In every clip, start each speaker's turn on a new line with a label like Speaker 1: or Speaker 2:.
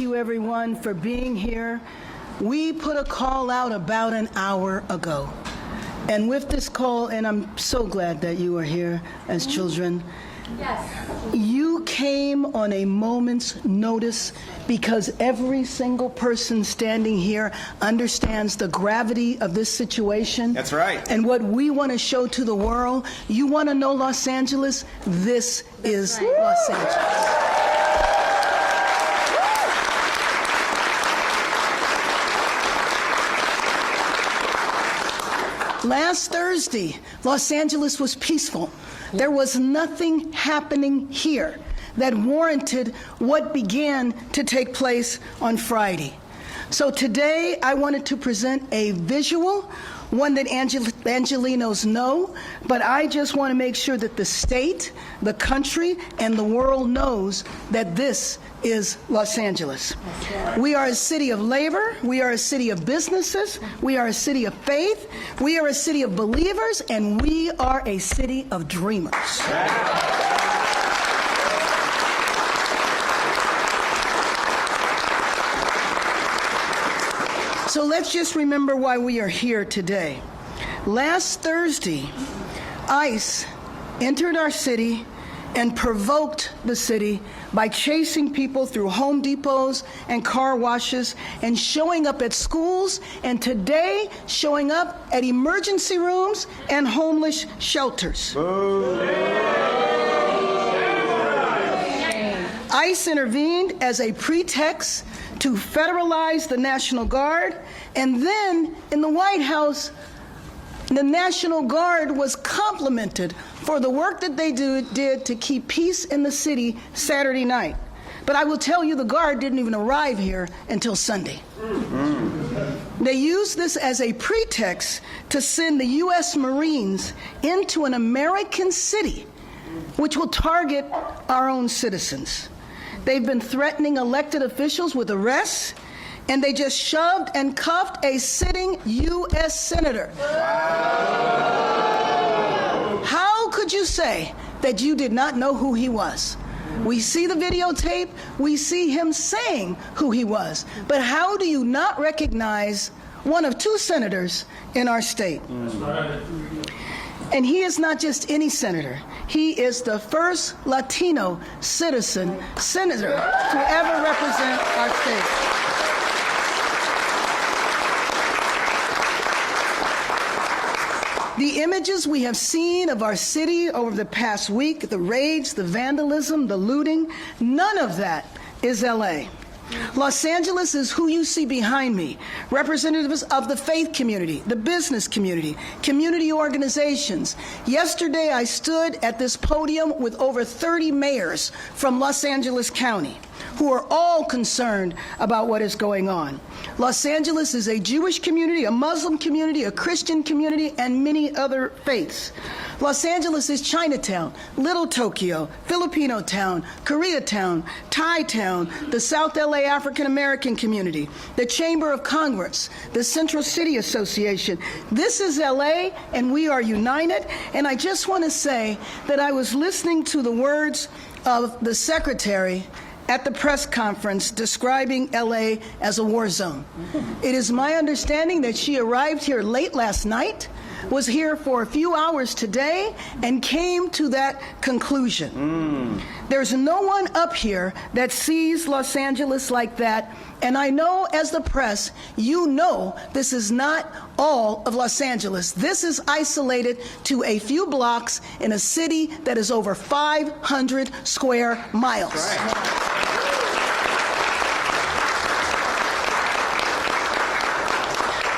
Speaker 1: you everyone for being here. We put a call out about an hour ago. And with this call, and I'm so glad that you are here as children, yes, you came on a moment's notice because every single person standing here understands the gravity of this situation.
Speaker 2: That's right.
Speaker 1: And what we want to show to the world, you want to know Los Angeles? This is right. Los Angeles. Last Thursday, Los Angeles was peaceful. There was nothing happening here that warranted what began to take place on Friday. So today, I wanted to present a visual, one that Angelinos know, but I just want to make sure that the state, the country, and the world knows that this is Los Angeles. We are a city of labor. We are a city of businesses. We are a city of faith. We are a city of believers, and we are a city of dreamers. So let's just remember why we are here today. Last Thursday, ICE entered our city and provoked the city by chasing people through Home Depots and car washes and showing up at schools, and today showing up at emergency rooms and homeless shelters. ICE intervened as a pretext to federalize the National Guard, and then in the White House, the National Guard was complimented for the work that they did to keep peace in the city Saturday night. But I will tell you, the Guard didn't even arrive here until Sunday. They used this as a pretext to send the U.S. Marines into an American city, which will target our own citizens. They've been threatening elected officials with arrests, and they just shoved and cuffed a sitting U.S. senator. Wow. How could you say that you did not know who he was? We see the videotape, we see him saying who he was, but how do you not recognize one of two senators in our state? That's right. And he is not just any senator. He is the first Latino senator to ever represent our state. The images we have seen of our city over the past week, the rage, the vandalism, the looting, none of that is LA. Los Angeles is who you see behind me, representatives of the faith community, the business community, community organizations. Yesterday, I stood at this podium with over 30 mayors from Los Angeles County who are all concerned about what is going on. Los Angeles is a Jewish community, a Muslim community, a Christian community, and many other faiths. Los Angeles is Chinatown, Little Tokyo, Filipino Town, Koreatown, Thai Town, the South LA African American community, the Chamber of Congress, the Central City Association. This is LA, and we are united. And I just want to say that I was listening to the words of the secretary at the press conference describing LA as a war zone. It is my understanding that she arrived here late last night, was here for a few hours today, and came to that conclusion. There's no one up here that sees Los Angeles like that, and I know as the press, you know this is not all of Los Angeles. This is isolated to a few blocks in a city that is over 500 square miles. That's right.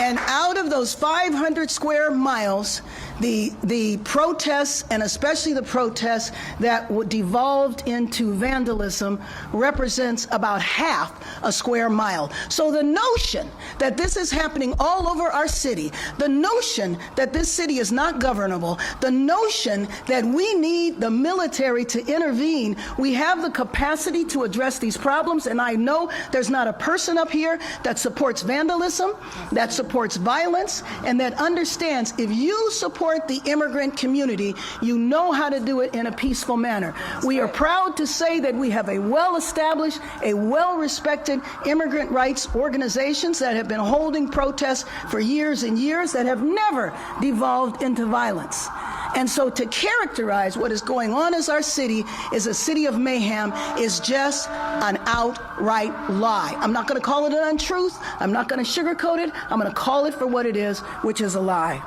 Speaker 1: And out of those 500 square miles, the protests, and especially the protests that devolved into vandalism, represents about half a square mile. So the notion that this is happening all over our city, the notion that this city is not governable, the notion that we need the military to intervene, we have the capacity to address these problems, and I know there's not a person up here that supports vandalism, that supports violence, tolerance and that understands if you support the immigrant community, you know how to do it in a peaceful manner. We are proud to say that we have a well-established, a well-respected immigrant rights organizations that have been holding protests for years and years that have never devolved into violence. And so to characterize what is going on as our city is a city of mayhem is just an outright lie. I'm not going to call it an untruth. I'm not going to sugarcoat it. I'm going to call it for what it is, which is a lie.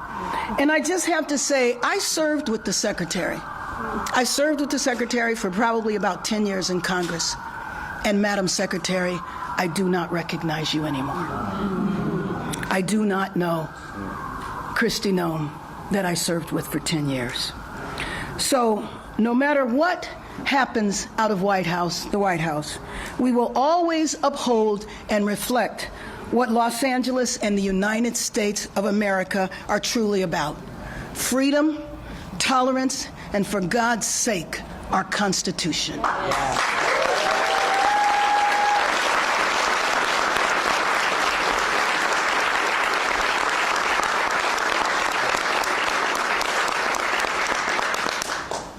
Speaker 1: And I just have to say, I served with the Secretary. I served with the Secretary for probably about 10 years in Congress. And Madam Secretary, I do not recognize you anymore. I do not know Kristi Noem that I served with for 10 years. So no matter what happens out of the White House, we will always uphold and reflect what Los Angeles and the United States of America are truly about. Freedom, tolerance, and for God's sake, our Constitution.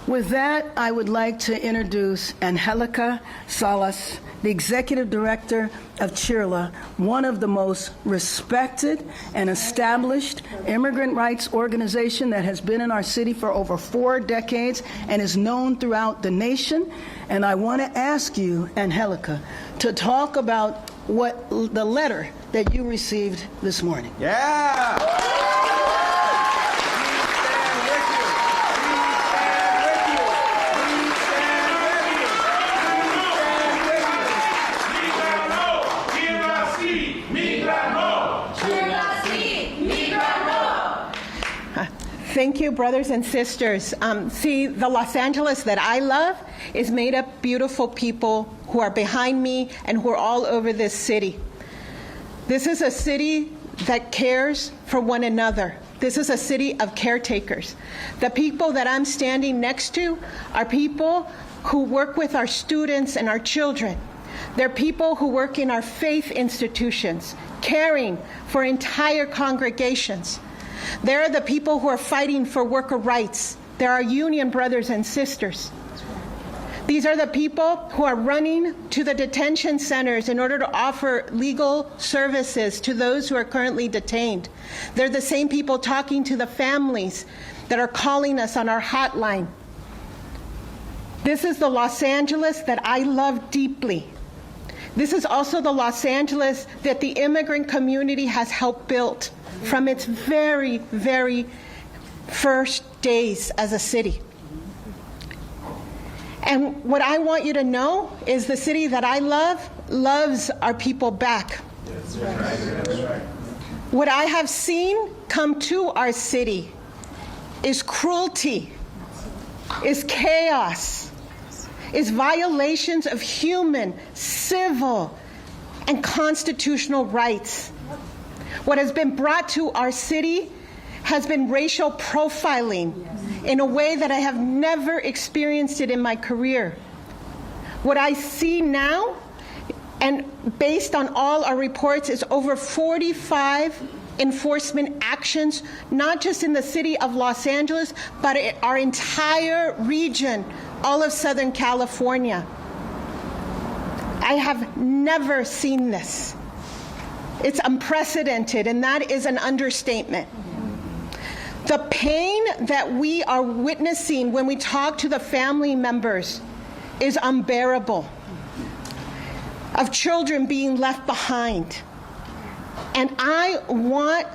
Speaker 1: With that, I would like to introduce Angelica Salas, the Executive Director of CHIRLA, one of the most respected and established immigrant rights organization that has been in our city for over 4 decades and is known throughout the nation. And I want to ask you, Angelica, to talk about what the letter that you received this morning.
Speaker 2: Yeah!
Speaker 3: Thank you, brothers and sisters. See, the Los Angeles that I love is made up of beautiful people who are behind me and who are all over this city. This is a city that cares for one another. This is a city of caretakers. The people that I'm standing next to are people who work with our students and our children. They're people who work in our faith institutions, caring for entire congregations. They're the people who are fighting for worker rights. They're our union brothers and sisters. These are the people who are running to the detention centers in order to offer legal services to those who are currently detained. They're the same people talking to the families that are calling us on our hotline. This is the Los Angeles that I love deeply. This is also the Los Angeles that the immigrant community has helped build from its very, very first days as a city. And what I want you to know is the city that I love loves our people back. That's right. That's right. What I have seen come to our city is cruelty, is chaos, is violations of human, civil, and constitutional rights. What has been brought to our city has been racial profiling in a way that I have never experienced it in my career. What I see now, and based on all our reports, is over 45 enforcement actions, not just in the city of Los Angeles, but our entire region, all of Southern California. I have never seen this. It's unprecedented, and that is an understatement. The pain that we are witnessing when we talk to the family members is unbearable, of children being left behind. And I want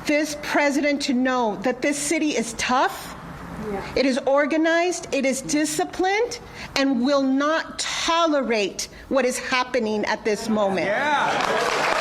Speaker 3: this president to know that this city is tough, it is organized, it is disciplined, and will not tolerate what is happening at this moment.
Speaker 2: Yeah.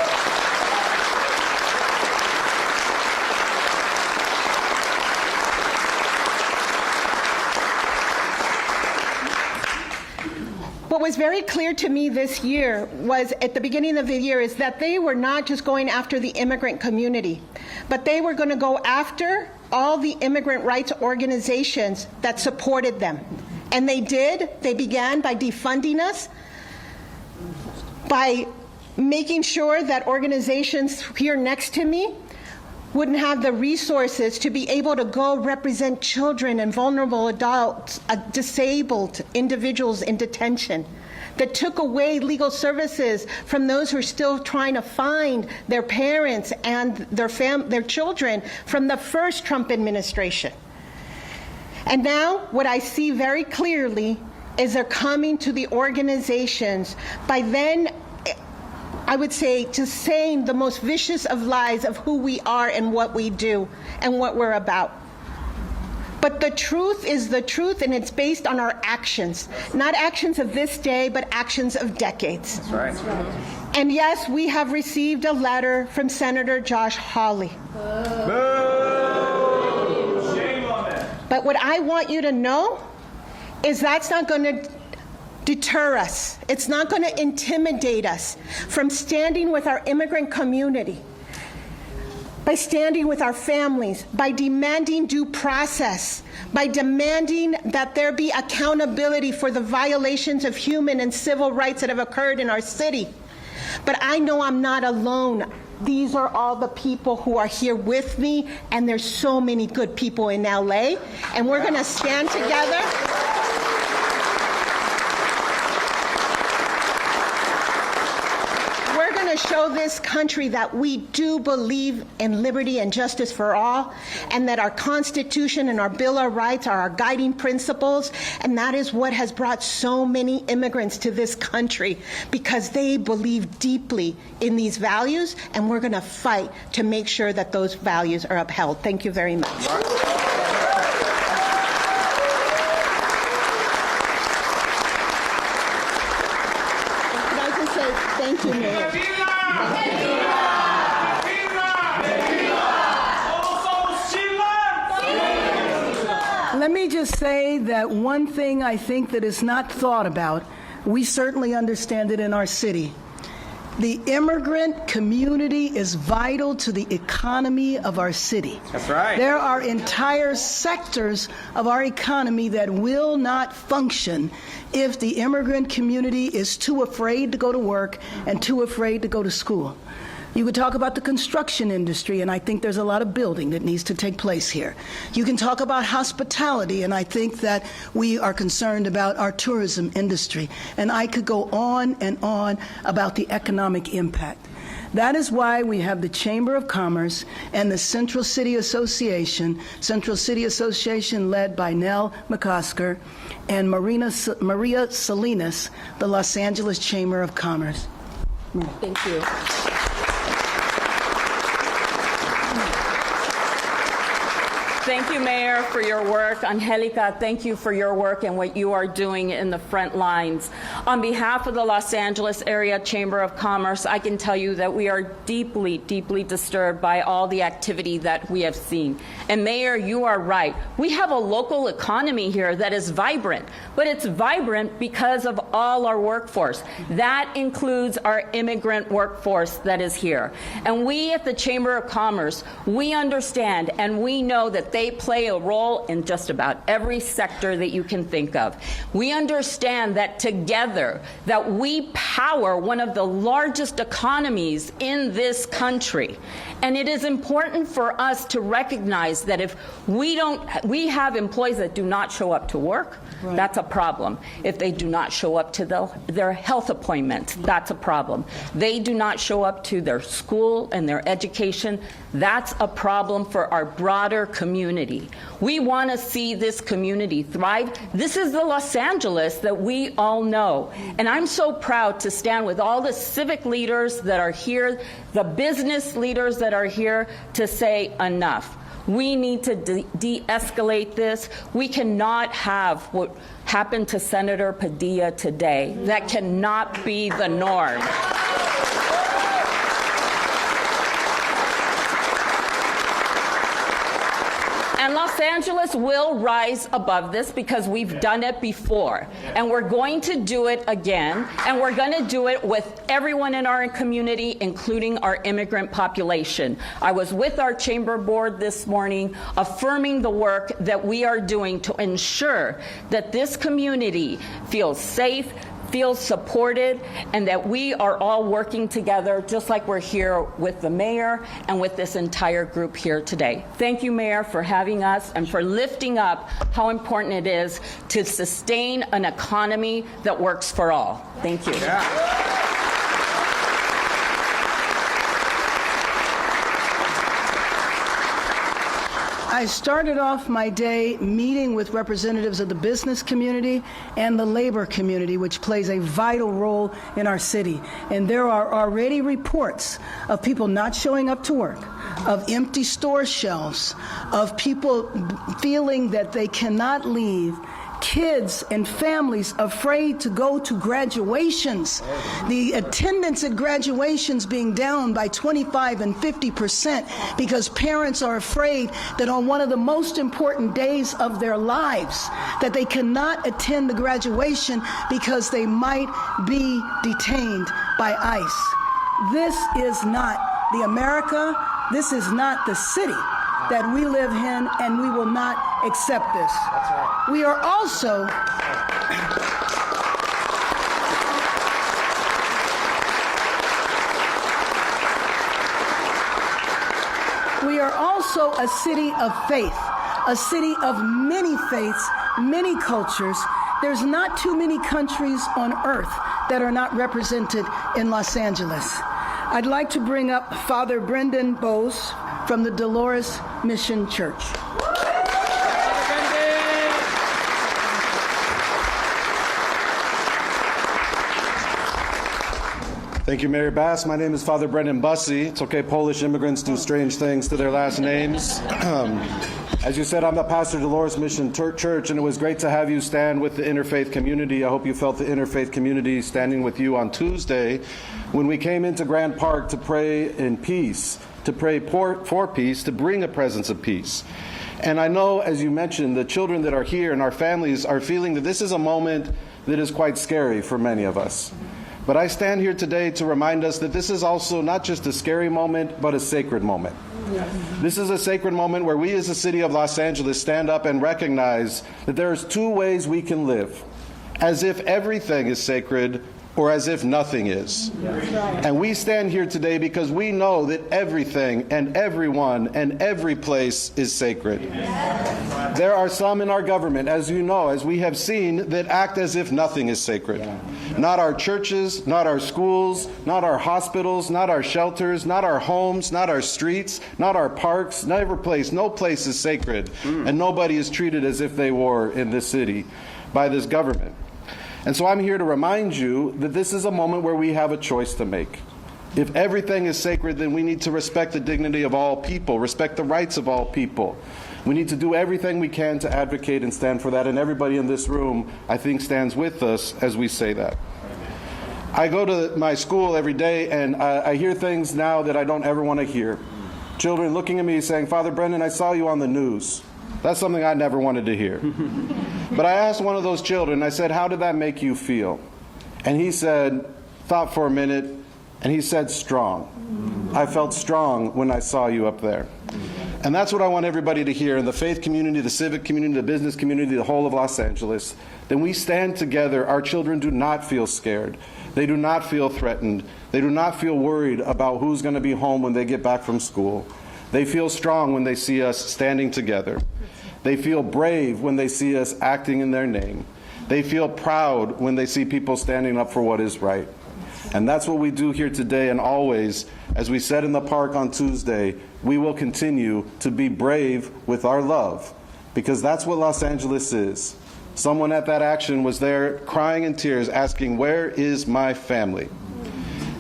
Speaker 3: What was very clear to me this year was, at the beginning of the year, is that they were not just going after the immigrant community, but they were going to go after all the immigrant rights organizations that supported them. And they did. They began by defunding us, by making sure that organizations here next to me wouldn't have the resources to be able to go represent children and vulnerable adults, disabled individuals in detention, that took away legal services from those who are still trying to find their parents and their children from the first Trump administration. And now what I see very clearly is they're coming to the organizations by then, I would say, just saying the most vicious of lies of who we are and what we do and what we're about. But the truth is the truth, and it's based on our actions. Not actions of this day, but actions of decades.
Speaker 2: That's right.
Speaker 3: And yes, we have received a letter from Senator Josh Hawley. But what I want you to know is that's not going to deter us. It's not going to intimidate us from standing with our immigrant community, by standing with our families, by demanding due process, by demanding that there be accountability for the violations of human and civil rights that have occurred in our city. But I know I'm not alone. These are all the people who are here with me, and there's so many good people in LA, and we're going to stand together. We're going to show this country that we do believe in liberty and justice for all, and that our Constitution and our Bill of Rights are our guiding principles, and that is what has brought so many immigrants to this country, because they believe deeply in these values, and we're going to fight to make sure that those values are upheld. Thank you very much. Can I just say thank you, Mayor?
Speaker 1: Let me just say that one thing I think that is not thought about, we certainly understand it in our city. The immigrant community is vital to the economy of our city.
Speaker 2: That's right.
Speaker 1: There are entire sectors of our economy that will not function if the immigrant community is too afraid to go to work and too afraid to go to school. You could talk about the construction industry, and I think there's a lot of building that needs to take place here. You can talk about hospitality, and I think that we are concerned about our tourism industry. And I could go on and on about the economic impact. That is why we have the Chamber of Commerce and the Central City Association led by Nell McCosker and Maria Salinas, the Los Angeles Chamber of Commerce.
Speaker 4: Thank you. Thank you, Mayor, for your work. Angelica, thank you for your work and what you are doing in the front lines. On behalf of the Los Angeles Area Chamber of Commerce, I can tell you that we are deeply, deeply disturbed by all the activity that we have seen. And Mayor, you are right. We have a local economy here that is vibrant, but it's vibrant because of all our workforce. That includes our immigrant workforce that is here. And we at the Chamber of Commerce, we understand and we know that they play a role in just about every sector that you can think of. We understand that together, that we power one of the largest economies in this country. And it is important for us to recognize that if we have employees that do not show up to work, right, that's a problem. If they do not show up to their health appointments, that's a problem. They do not show up to their school and their education, that's a problem for our broader community. We want to see this community thrive. This is the Los Angeles that we all know. And I'm so proud to stand with all the civic leaders that are here, the business leaders that are here, to say enough. We need to de-escalate this. We cannot have what happened to Senator Padilla today. That cannot be the norm. And Los Angeles will rise above this because we've done it before. And we're going to do it again. And we're going to do it with everyone in our community, including our immigrant population. I was with our chamber board this morning, affirming the work that we are doing to ensure that this community feels safe, feels supported, and that we are all working together just like we're here with the mayor and with this entire group here today. Thank you, Mayor, for having us and for lifting up how important it is to sustain an economy that works for all. Thank you.
Speaker 1: I started off my day meeting with representatives of the business community and the labor community, which plays a vital role in our city. And there are already reports of people not showing up to work, of empty store shelves, of people feeling that they cannot leave, kids and families afraid to go to graduations. The attendance at graduations being down by 25 and 50% because parents are afraid that on one of the most important days of their lives that they cannot attend the graduation because they might be detained by ICE. This is not the America, this is not the city that we live in, and we will not accept this. That's right. We are also a city of faith, a city of many faiths, many cultures. There's not too many countries on earth that are not represented in Los Angeles. I'd like to bring up Father Brendan Bowes from the Dolores Mission Church.
Speaker 2: Thank you, Mayor Bass. My name is Father Brendan Bussey. It's okay, Polish immigrants do strange things to their last names. As you said, I'm the pastor of Dolores Mission Church, and it was great to have you stand with the interfaith community. I hope you felt the interfaith community standing with you on Tuesday when we came into Grant Park to pray in peace, to pray for peace, to bring a presence of peace. And I know, as you mentioned, the children that are here and our families are feeling that this is a moment that is quite scary for many of us. But I stand here today to remind us that this is also not just a scary moment, but a sacred moment. This is a sacred moment where we as the city of Los Angeles stand up and recognize that there's two ways we can live, as if everything is sacred or as if nothing is. And we stand here today because we know that everything and everyone and every place is sacred. There are some in our government, as you know, as we have seen, that act as if nothing is sacred. Not our churches, not our schools, not our hospitals, not our shelters, not our homes, not our streets, not our parks, not every place. No place is sacred, and nobody is treated as if they were in this city by this government. And so I'm here to remind you that this is a moment where we have a choice to make. If everything is sacred, then we need to respect the dignity of all people, respect the rights of all people. We need to do everything we can to advocate and stand for that, and everybody in this room, I think, stands with us as we say that. I go to my school every day, and I hear things now that I don't ever want to hear. Children looking at me saying, "Father Brendan, I saw you on the news." That's something I never wanted to hear. But I asked one of those children, I said, "How did that make you feel?" And he said, thought for a minute, and he said, "Strong. I felt strong when I saw you up there." And that's what I want everybody to hear in the faith community, the civic community, the business community, the whole of Los Angeles. Then we stand together. Our children do not feel scared. They do not feel threatened. They do not feel worried about who's going to be home when they get back from school. They feel strong when they see us standing together. They feel brave when they see us acting in their name. They feel proud when they see people standing up for what is right. And that's what we do here today and always. As we said in the park on Tuesday, we will continue to be brave with our love, because that's what Los Angeles is. Someone at that action was there crying in tears, asking, "Where is my family?"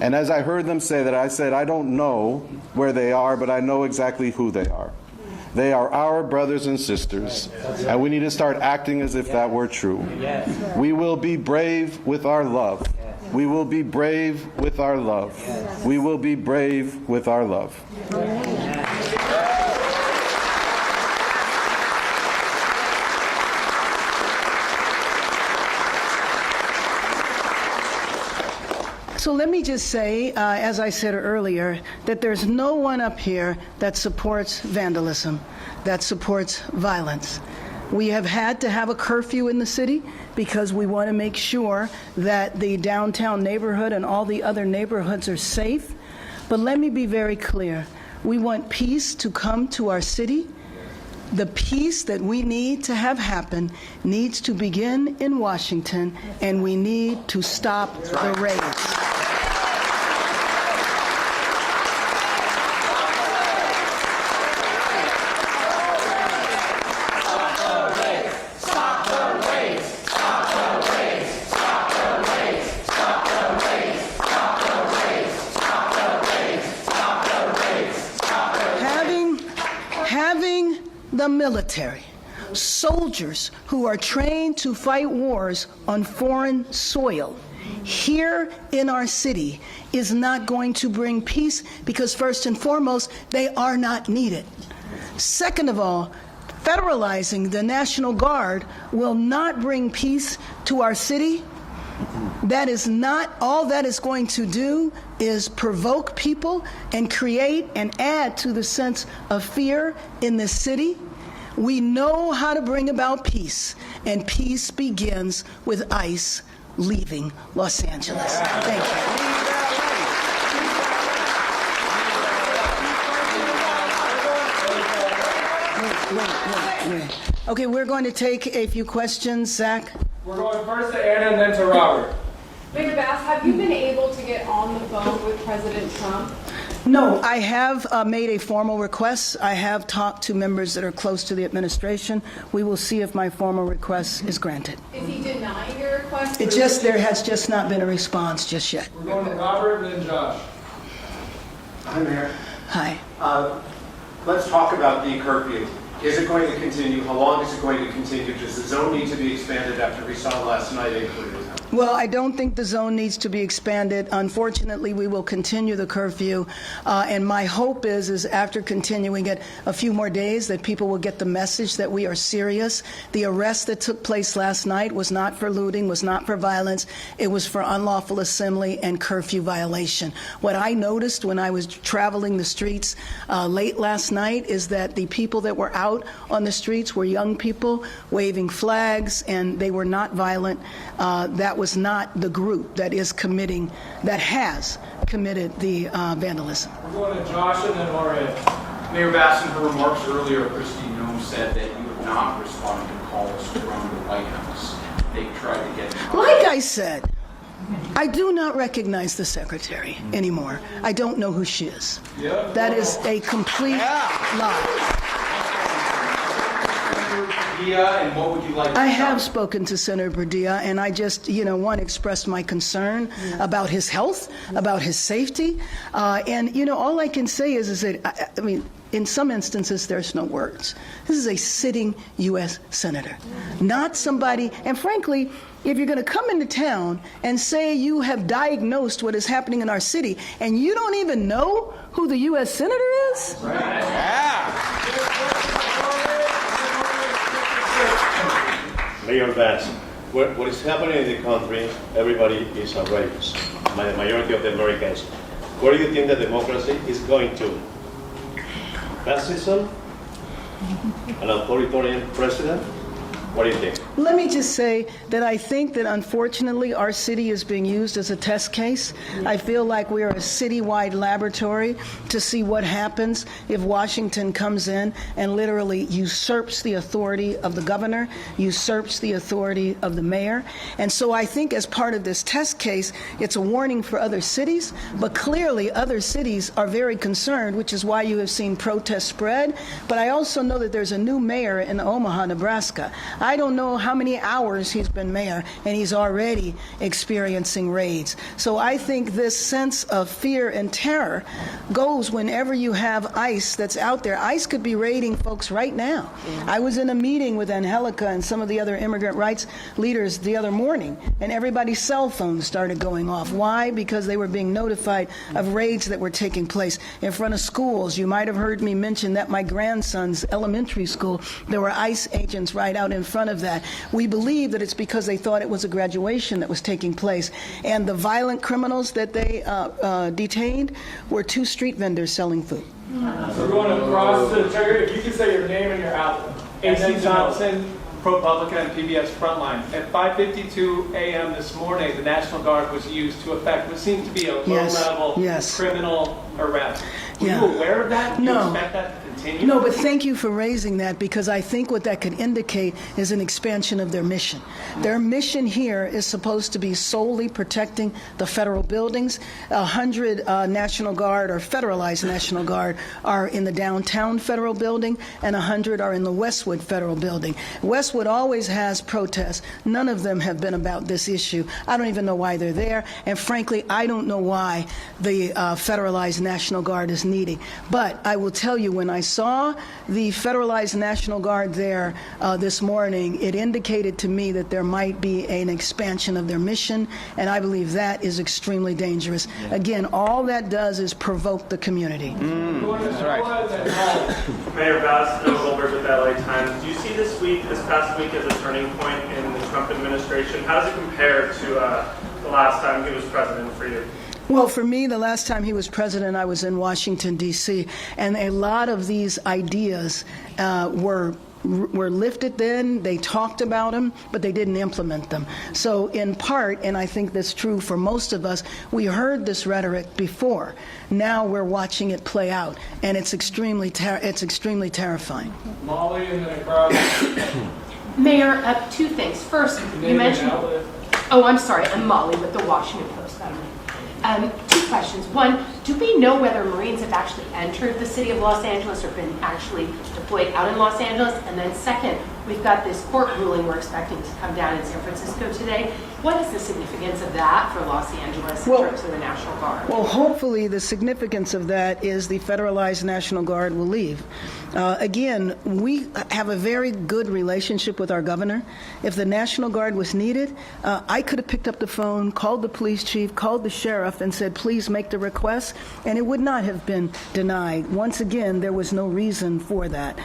Speaker 2: And as I heard them say that, I said, I don't know where they are, but I know exactly who they are. They are our brothers and sisters, and we need to start acting as if that were true. We will be brave with our love. We will be brave with our love. We will be brave with our love.
Speaker 1: So let me just say, as I said earlier, that there's no one up here that supports vandalism, that supports violence. We have had to have a curfew in the city because we want to make sure that the downtown neighborhood and all the other neighborhoods are safe. But let me be very clear. We want peace to come to our city. The peace that we need to have happen needs to begin in Washington, and we need to stop the raids. Having the military, soldiers who are trained to fight wars on foreign soil here in our city is not going to bring peace because, first and foremost, they are not needed. Second of all, federalizing the National Guard will not bring peace to our city. That is not, all that is going to do is provoke people and create and add to the sense of fear in this city. We know how to bring about peace, and peace begins with ICE leaving Los Angeles. Thank you. Wait. Okay, we're going to take a few questions. Zach?
Speaker 5: We're going first to Anna and then to Robert.
Speaker 6: Mayor Bass, have you been able to get on the phone with President Trump?
Speaker 1: No, I have made a formal request. I have talked to members that are close to the administration. We will see if my formal request is granted.
Speaker 6: Is he denying your request?
Speaker 1: There has just not been a response just yet.
Speaker 5: We're going to Robert and then Josh.
Speaker 7: Hi, Mayor.
Speaker 1: Hi.
Speaker 7: Let's talk about the curfew. Is it going to continue? How long is it going to continue? Does the zone need to be expanded after we saw last night included?
Speaker 1: Well, I don't think the zone needs to be expanded. Unfortunately, we will continue the curfew, and my hope is after continuing it a few more days that people will get the message that we are serious. The arrest that took place last night was not for looting, was not for violence. It was for unlawful assembly and curfew violation. What I noticed when I was traveling the streets late last night is that the people that were out on the streets were young people waving flags, and they were not violent. That was not the group that has committed the vandalism.
Speaker 5: We're going to Josh and then Maria.
Speaker 8: Mayor Bass, in her remarks earlier, Christy Nome said that you have not responded to calls from the White House. They tried to get...
Speaker 1: Like I said, I do not recognize the secretary anymore. I don't know who she is.
Speaker 5: Yeah.
Speaker 1: That is a complete lie.
Speaker 8: And what would you like to
Speaker 1: I have spoken to Senator Padilla, and I just, expressed my concern about his health, about his safety. And, all I can say is that, in some instances, there's no words. This is a sitting U.S. Senator, not somebody, and frankly, if you're going to come into town and say you have diagnosed what is happening in our city, and you don't even know who the U.S. Senator is?
Speaker 8: Right.
Speaker 9: Mayor Bass, what is happening in the country, everybody is outrageous. The majority of the Americans. Where do you think that democracy is going to? Fascism? An authoritarian president? What do you think?
Speaker 1: Let me just say that I think that unfortunately our city is being used as a test case. I feel like we are a citywide laboratory to see what happens if Washington comes in and literally usurps the authority of the governor, usurps the authority of the mayor. And so I think as part of this test case, it's a warning for other cities, but clearly other cities are very concerned, which is why you have seen protests spread. But I also know that there's a new mayor in Omaha, Nebraska. I don't know how many hours he's been mayor, and he's already experiencing raids. So I think this sense of fear and terror goes whenever you have ICE that's out there. ICE could be raiding folks right now. I was in a meeting with Angelica and some of the other immigrant rights leaders the other morning, and everybody's cell phones started going off. Why? Because they were being notified of raids that were taking place in front of schools. You might have heard me mention that my grandson's elementary school, there were ICE agents right out in front of that. We believe that it's because they thought it was a graduation that was taking place. And the violent criminals that they detained were 2 street vendors selling food.
Speaker 5: So we're going to cross to the trigger. If you can say your name and your outlet. AC Johnson, ProPublica, and PBS Frontline. At 5:52 a.m. this morning, the National Guard was used to effect what seems to be a low-level criminal arrest. Were you aware of that? Do you expect that to continue?
Speaker 1: No, but thank you for raising that, because I think what that could indicate is an expansion of their mission. Their mission here is supposed to be solely protecting the federal buildings. 100 National Guard or federalized National Guard are in the downtown federal building, and 100 are in the Westwood federal building. Westwood always has protests. None of them have been about this issue. I don't even know why they're there, and frankly, I don't know why the federalized National Guard is needed. But I will tell you, when I saw the federalized National Guard there this morning, it indicated to me that there might be an expansion of their mission, and I believe that is extremely dangerous. Again, all that does is provoke the community.
Speaker 5: That's right.
Speaker 10: Mayor Bass, Bill Goldberg with the LA Times. Do you see this past week, as a turning point in the Trump administration? How does it compare to the last time he was president for you?
Speaker 1: Well, for me, the last time he was president, I was in Washington, D.C., and a lot of these ideas were lifted then. They talked about them, but they didn't implement them. So in part, and I think that's true for most of us, we heard this rhetoric before. Now we're watching it play out, and it's extremely terrifying.
Speaker 5: Molly and then across.
Speaker 11: Mayor, two things. First, you mentioned... Oh, I'm sorry. I'm Molly with the Washington Post. Two questions. One, do we know whether Marines have actually entered the city of Los Angeles or been actually deployed out in Los Angeles? And then second, we've got this court ruling we're expecting to come down in San Francisco today. What is the significance of that for Los Angeles in terms of the National Guard?
Speaker 1: Well, hopefully the significance of that is the federalized National Guard will leave. Again, we have a very good relationship with our governor. If the National Guard was needed, I could have picked up the phone, called the police chief, called the sheriff, and said, please make the request, and it would not have been denied. Once again, there was no reason for that.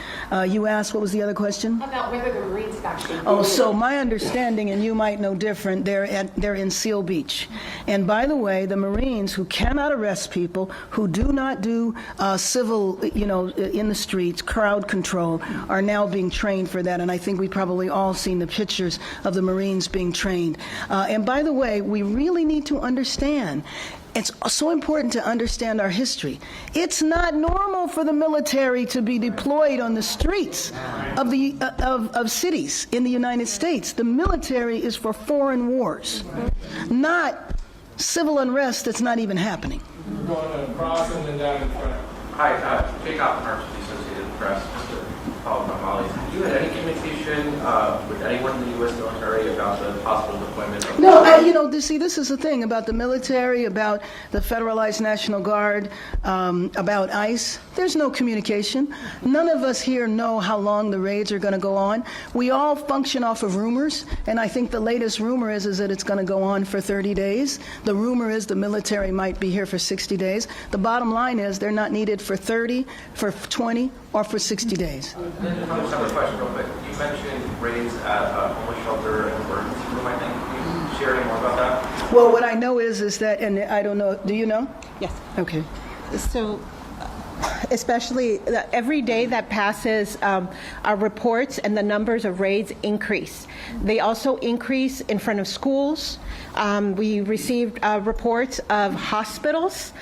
Speaker 1: You asked, what was the other question?
Speaker 11: About whether the Marines have actually...
Speaker 1: Oh, so my understanding, and you might know different, they're in Seal Beach. And by the way, the Marines who cannot arrest people, who do not do civil, in the streets, crowd control, are now being trained for that. And I think we've probably all seen the pictures of the Marines being trained. And by the way, we really need to understand, it's so important to understand our history. It's not normal for the military to be deployed on the streets of cities in the United States. The military is for foreign wars, not civil unrest that's not even happening.
Speaker 5: We're going across and then down in front.
Speaker 12: Hi, Jake Oppenheimer, Associated Press. Just to follow up on Molly's. Have you had any communication with anyone in the U.S. military about the possible deployment of...
Speaker 1: No, see, this is the thing about the military, about the federalized National Guard, about ICE. There's no communication. None of us here know how long the raids are going to go on. We all function off of rumors, and I think the latest rumor is that it's going to go on for 30 days. The rumor is the military might be here for 60 days. The bottom line is they're not needed for 30, for 20, or for 60 days.
Speaker 12: Another question real quick. You mentioned raids at a homeless shelter and emergency room, I think. Can you share any more about that?
Speaker 1: Well, what I know is that, and I don't know, do you know?
Speaker 3: Yes.
Speaker 1: Okay.
Speaker 3: So, especially every day that passes, our reports and the numbers of raids increase. They also increase in front of schools. We received reports of hospitals,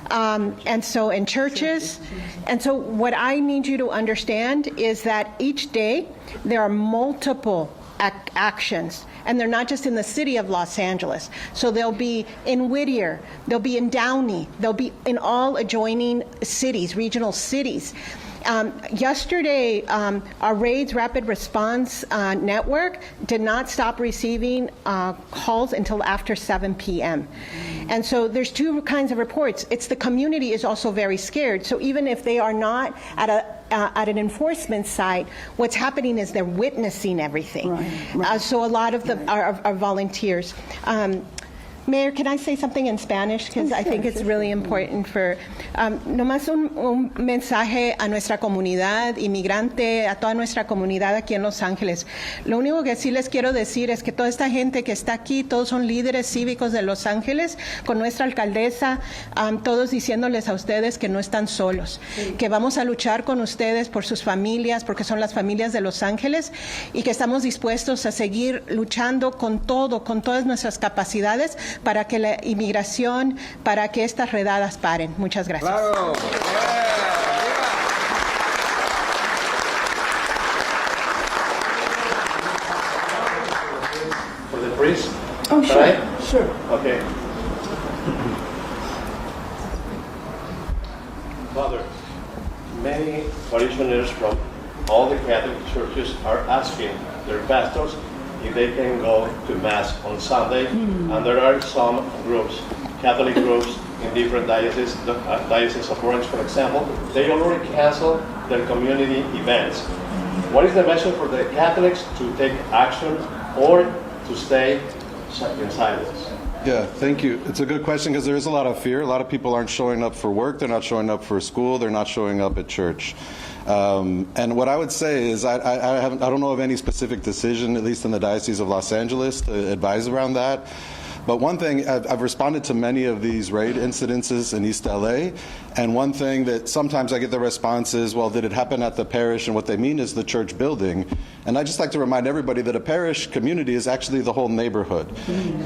Speaker 3: and churches. And so what I need you to understand is that each day there are multiple actions, and they're not just in the city of Los Angeles. So they'll be in Whittier, they'll be in Downey, they'll be in all adjoining cities, regional cities. Yesterday, our RAIDS Rapid Response Network did not stop receiving calls until after 7 p.m. And so there's two kinds of reports. It's the community is also very scared. So even if they are not at an enforcement site, what's happening is they're witnessing everything. Right. So a lot of our volunteers. Mayor, can I say something in Spanish? Because I think it's really important for... nomás un mensaje a nuestra comunidad inmigrante, a toda nuestra comunidad aquí en Los Ángeles. Lo único que sí les quiero decir es que toda esta gente que está aquí, todos son líderes cívicos de Los Ángeles, con nuestra alcaldesa, todos diciéndoles a ustedes que no están solos, que vamos a luchar con ustedes por sus familias, porque son las familias de Los Ángeles, y que estamos dispuestos a seguir luchando con todo, con todas nuestras capacidades, para que la inmigración, para que estas redadas paren. Muchas gracias.
Speaker 13: Claro.
Speaker 9: For the priest?
Speaker 1: Oh, sure.
Speaker 9: Right?
Speaker 1: Sure.
Speaker 9: Okay. Father, many parishioners from all the Catholic churches are asking their pastors if they can go to Mass on Sunday, and there are some groups, Catholic groups in different dioceses, the Diocese of Orange, for example, they already canceled their community events. What is the message for the Catholics to take action or to stay in silence?
Speaker 2: Yeah, thank you. It's a good question because there is a lot of fear. A lot of people aren't showing up for work. They're not showing up for school. They're not showing up at church. And what I would say is I don't know of any specific decision, at least in the Diocese of Los Angeles, to advise around that. But one thing, I've responded to many of these raid incidences in East LA, and one thing that sometimes I get the response is, well, did it happen at the parish? And what they mean is the church building. And I just like to remind everybody that a parish community is actually the whole neighborhood.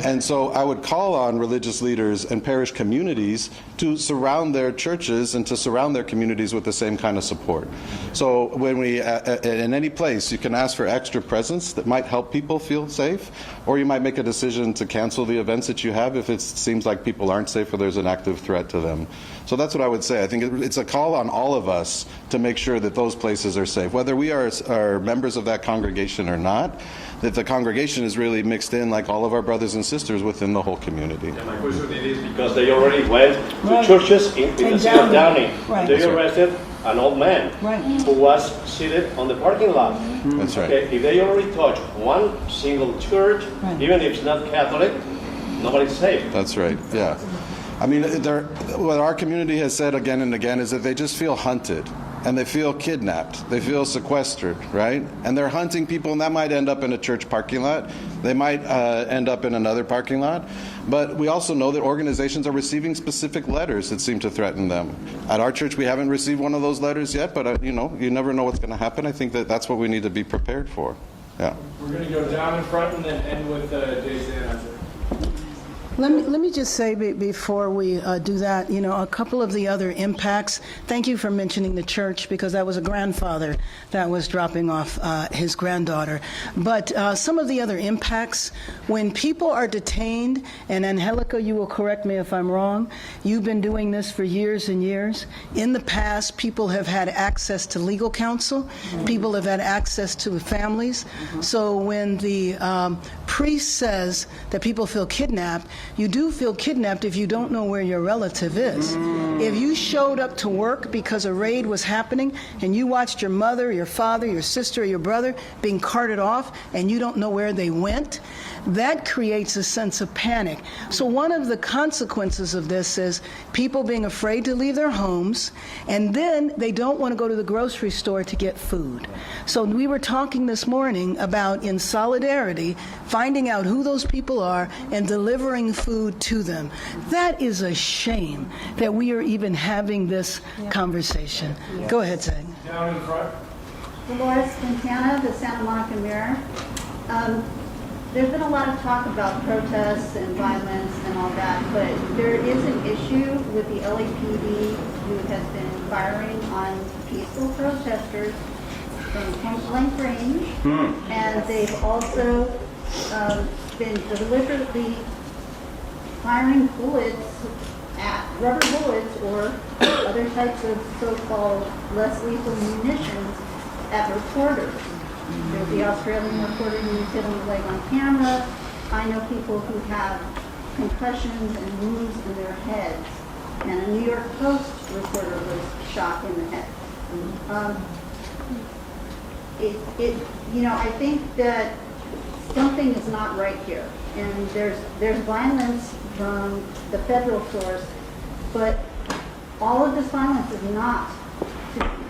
Speaker 2: And so I would call on religious leaders and parish communities to surround their churches and to surround their communities with the same kind of support. So when we, in any place, you can ask for extra presence that might help people feel safe, or you might make a decision to cancel the events that you have if it seems like people aren't safe or there's an active threat to them. So that's what I would say. I think it's a call on all of us to make sure that those places are safe, whether we are members of that congregation or not, that the congregation is really mixed in like all of our brothers and sisters within the whole community.
Speaker 9: And my question is because they already went to churches in the city of Downey.
Speaker 1: Right.
Speaker 9: They arrested an old man who was seated on the parking lot.
Speaker 2: That's right.
Speaker 9: Okay, if they already touch one single church, even if it's not Catholic, nobody's safe.
Speaker 2: That's right, yeah. I mean, what our community has said again and again is that they just feel hunted and they feel kidnapped. They feel sequestered, right? And they're hunting people, and that might end up in a church parking lot. They might end up in another parking lot. But we also know that organizations are receiving specific letters that seem to threaten them. At our church, we haven't received one of those letters yet, but you know, you never know what's going to happen. I think that that's what we need to be prepared for. Yeah.
Speaker 5: We're going to go down in front and then end with Jason.
Speaker 1: Let me just say before we do that, you know, a couple of the other impacts. Thank you for mentioning the church, because that was a grandfather that was dropping off his granddaughter. But some of the other impacts, when people are detained, and Angelica, you will correct me if I'm wrong, you've been doing this for years and years. In the past, people have had access to legal counsel. People have had access to families. So when the priest says that people feel kidnapped, you do feel kidnapped if you don't know where your relative is. If you showed up to work because a raid was happening and you watched your mother, your father, your sister, or your brother being carted off and you don't know where they went, that creates a sense of panic. So one of the consequences of this is people being afraid to leave their homes, and then they don't want to go to the grocery store to get food. So we were talking this morning about, in solidarity, finding out who those people are and delivering food to them. That is a shame that we are even having this conversation. Go ahead, Zach.
Speaker 5: Down in front.
Speaker 14: Dolores Quintana, the Santa Monica Mirror. There's been a lot of talk about protests and violence and all that, but there is an issue with the LAPD who has been firing on peaceful protesters from point-blank range, and they've also been deliberately firing bullets, rubber bullets or other types of so-called less lethal munitions at reporters. There's the Australian reporter who was hit on the leg on camera. I know people who have concussions and wounds in their heads. And a New York Post reporter was shot in the head. I think that something is not right here. And there's violence from the federal source, but all of this violence is not,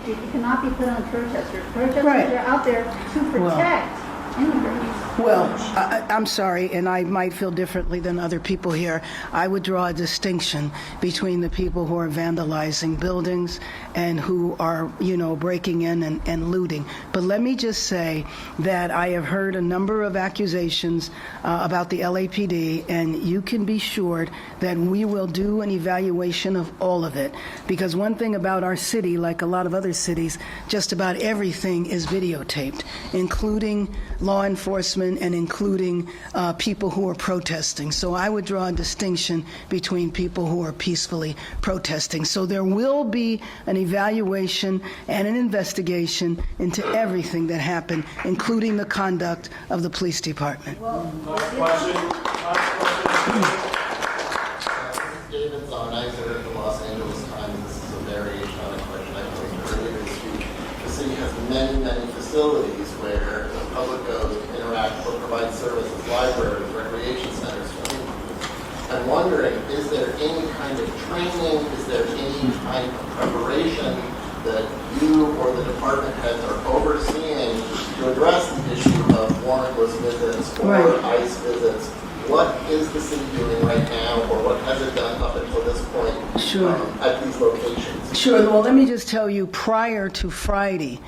Speaker 14: it cannot be put on protesters. Protesters are out there to protect immigrants.
Speaker 1: Well, I'm sorry, and I might feel differently than other people here. I would draw a distinction between the people who are vandalizing buildings and who are, breaking in and looting. But let me just say that I have heard a number of accusations about the LAPD, and you can be assured that we will do an evaluation of all of it. Because one thing about our city, like a lot of other cities, just about everything is videotaped, including law enforcement and including people who are protesting. So I would draw a distinction between people who are peacefully protesting. So there will be an evaluation and an investigation into everything that happened, including the conduct of the police department.
Speaker 13: David Zahn, I serve at the Los Angeles Times. This is a variation on a question I posed earlier this week. The city has many, many facilities where the public goes to interact or provide services, libraries, recreation centers, swimming pools. I'm wondering, is there any kind of training, is there any kind of preparation that you or the department heads are overseeing to address the issue of warrantless visits or ICE visits? What is the city doing right now, or what has it done up until this point at these locations?
Speaker 1: Sure. Well, let me just tell you, prior to Friday,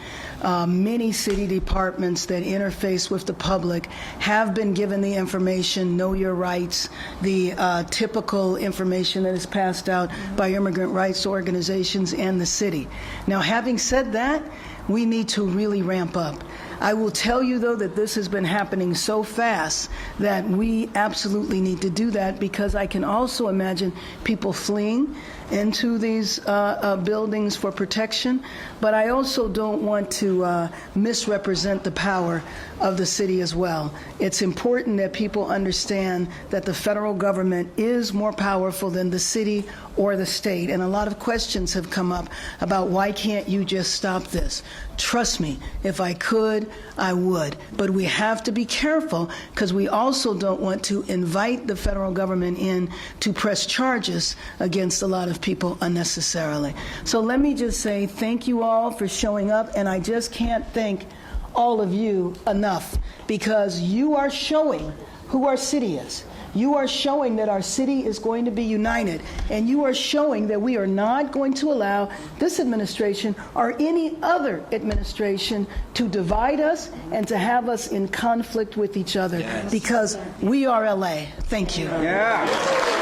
Speaker 1: many city departments that interface with the public have been given the information, know your rights, the typical information that is passed out by immigrant rights organizations and the city. Now, having said that, we need to really ramp up. I will tell you, though, that this has been happening so fast that we absolutely need to do that, because I can also imagine people fleeing into these buildings for protection. But I also don't want to misrepresent the power of the city as well. It's important that people understand that the federal government is more powerful than the city or the state. And a lot of questions have come up about why can't you just stop this? Trust me, if I could, I would. But we have to be careful, because we also don't want to invite the federal government in to press charges against a lot of people unnecessarily. So let me just say thank you all for showing up, and I just can't thank all of you enough, because you are showing who our city is. You are showing that our city is going to be united, and you are showing that we are not going to allow this administration or any other administration to divide us and to have us in conflict with each other, because we are LA. Thank you.
Speaker 15: Yeah.